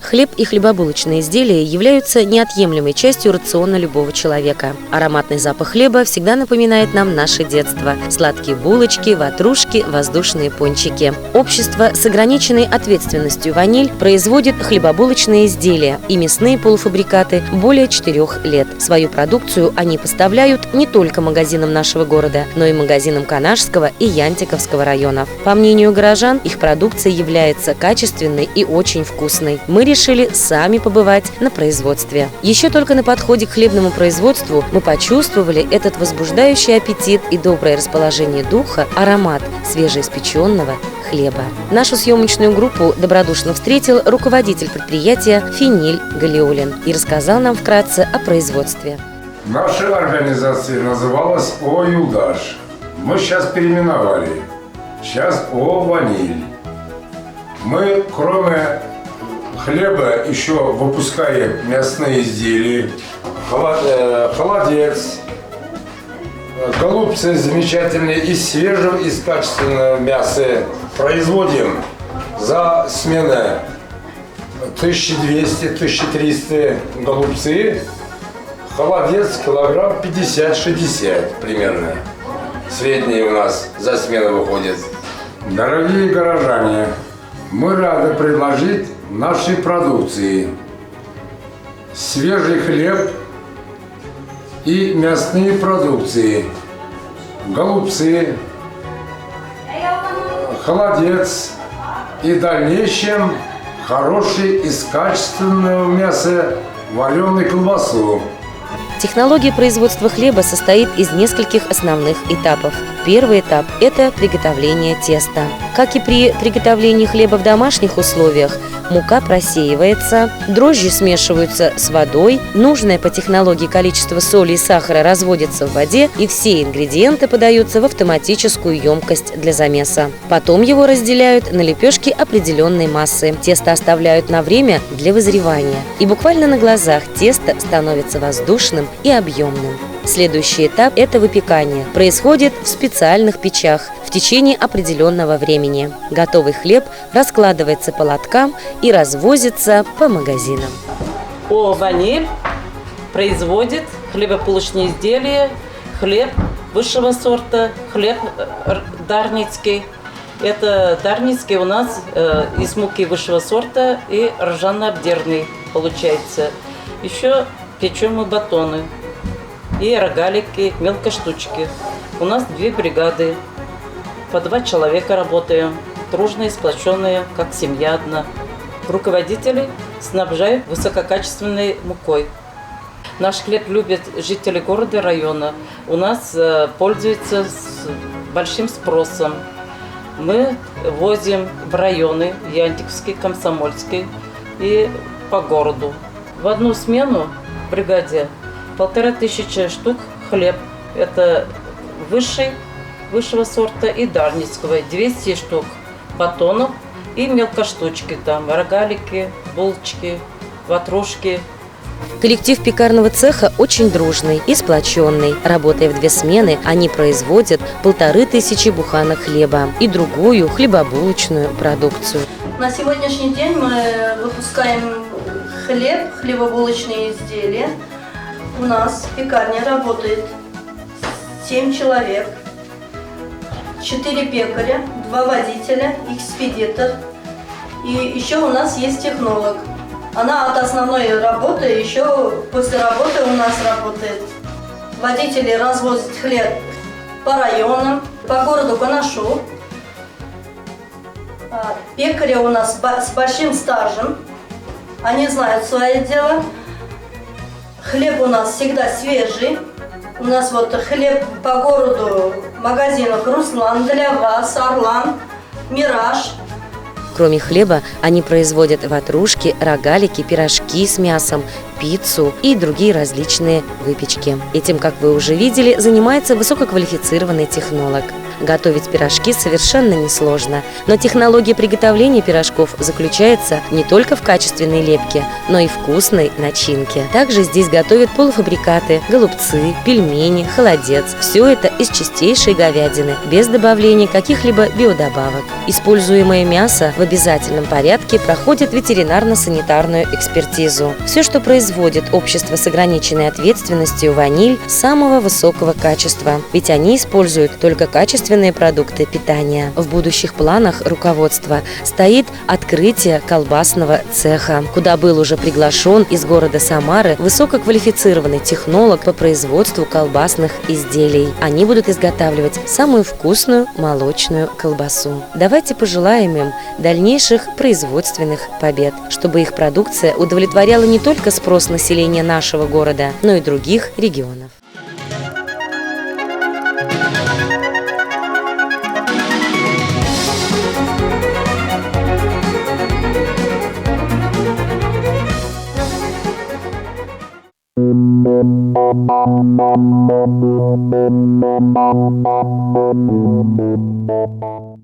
Хлеб и хлебобулочные изделия являются неотъемлемой частью рациона любого человека. Ароматный запах хлеба всегда напоминает нам наше детство. Сладкие булочки, ватрушки, воздушные пончики. Общество с ограниченной ответственностью «Ваниль» производит хлебобулочные изделия и мясные полуфабрикаты более 4 лет. Свою продукцию они поставляют не только магазинам нашего города, но и магазинам Канашского и Янтиковского районов. По мнению горожан, их продукция является качественной и очень вкусной. Мы решили сами побывать на производстве. Еще только на подходе к хлебному производству мы почувствовали этот возбуждающий аппетит и доброе расположение духа, аромат свежеиспеченного хлеба. Нашу съемочную группу добродушно встретил руководитель предприятия Финиль Галиулин и рассказал нам вкратце о производстве. Наша организация называлась ООО «Юлдаш». Мы сейчас переименовали. Сейчас ООО «Ваниль». Мы, кроме хлеба, еще выпускаем мясные изделия, холодец, голубцы замечательные из свежего, из качественного мяса. Производим за смену 1200-1300 голубцы, холодец килограмм 50-60 примерно. Средний у нас за смену выходит. Дорогие горожане, мы рады предложить нашей продукции свежий хлеб и мясные продукции, голубцы, холодец и в дальнейшем хороший из качественного мяса вареную колбасу. Технология производства хлеба состоит из нескольких основных этапов. Первый этап – это приготовление теста. Как и при приготовлении хлеба в домашних условиях, мука просеивается, дрожжи смешиваются с водой, нужное по технологии количество соли и сахара разводится в воде, и все ингредиенты подаются в автоматическую емкость для замеса. Потом его разделяют на лепешки определенной массы. Тесто оставляют на время для вызревания. И буквально на глазах тесто становится воздушным и объемным. Следующий этап – это выпекание. Происходит в специальных печах в течение определенного времени. Готовый хлеб раскладывается по лоткам и развозится по магазинам. ООО «Ваниль» производит хлебобулочные изделия, хлеб высшего сорта, хлеб дарницкий. Это дарницкий у нас из муки высшего сорта и ржано-обдерный получается. Еще печем мы батоны и рогалики, мелкоштучки. У нас 2 бригады, по 2 человека работаем, дружные, сплоченные, как семья одна. Руководители снабжают высококачественной мукой. Наш хлеб любят жители города и района. У нас пользуется большим спросом. Мы возим в районы Янтиковский, Комсомольский и по городу. В одну смену в бригаде 1500 штук хлеб. Это высшего сорта и дарницкого. 200 штук батонов и мелкоштучки, там рогалики, булочки, ватрушки. Коллектив пекарного цеха очень дружный и сплоченный. Работая в 2 смены, они производят 1500 буханок хлеба и другую хлебобулочную продукцию. На сегодняшний день мы выпускаем хлеб, хлебобулочные изделия. У нас в пекарне работает 7 человек, 4 пекаря, 2 водителя, экспедитор. И еще у нас есть технолог. Она от основной работы еще после работы у нас работает. Водители развозят хлеб по районам, по городу Канашу. Пекари у нас с большим стажем. Они знают свое дело. Хлеб у нас всегда свежий. У нас вот хлеб по городу в магазинах «Руслан», «Для вас», «Орлан», «Мираж». Кроме хлеба, они производят ватрушки, рогалики, пирожки с мясом, пиццу и другие различные выпечки. Этим, как вы уже видели, занимается высококвалифицированный технолог. Готовить пирожки совершенно несложно, но технология приготовления пирожков заключается не только в качественной лепке, но и вкусной начинке. Также здесь готовят полуфабрикаты, голубцы, пельмени, холодец. Все это из чистейшей говядины, без добавления каких-либо биодобавок. Используемое мясо в обязательном порядке проходит ветеринарно-санитарную экспертизу. Все, что производит общество с ограниченной ответственностью «Ваниль», самого высокого качества, ведь они используют только качественные продукты питания. В будущих планах руководства стоит открытие колбасного цеха, куда был уже приглашен из города Самары высококвалифицированный технолог по производству колбасных изделий. Они будут изготавливать самую вкусную молочную колбасу. Давайте пожелаем им дальнейших производственных побед, чтобы их продукция удовлетворяла не только спрос населения нашего города, но и других регионов. Thank you.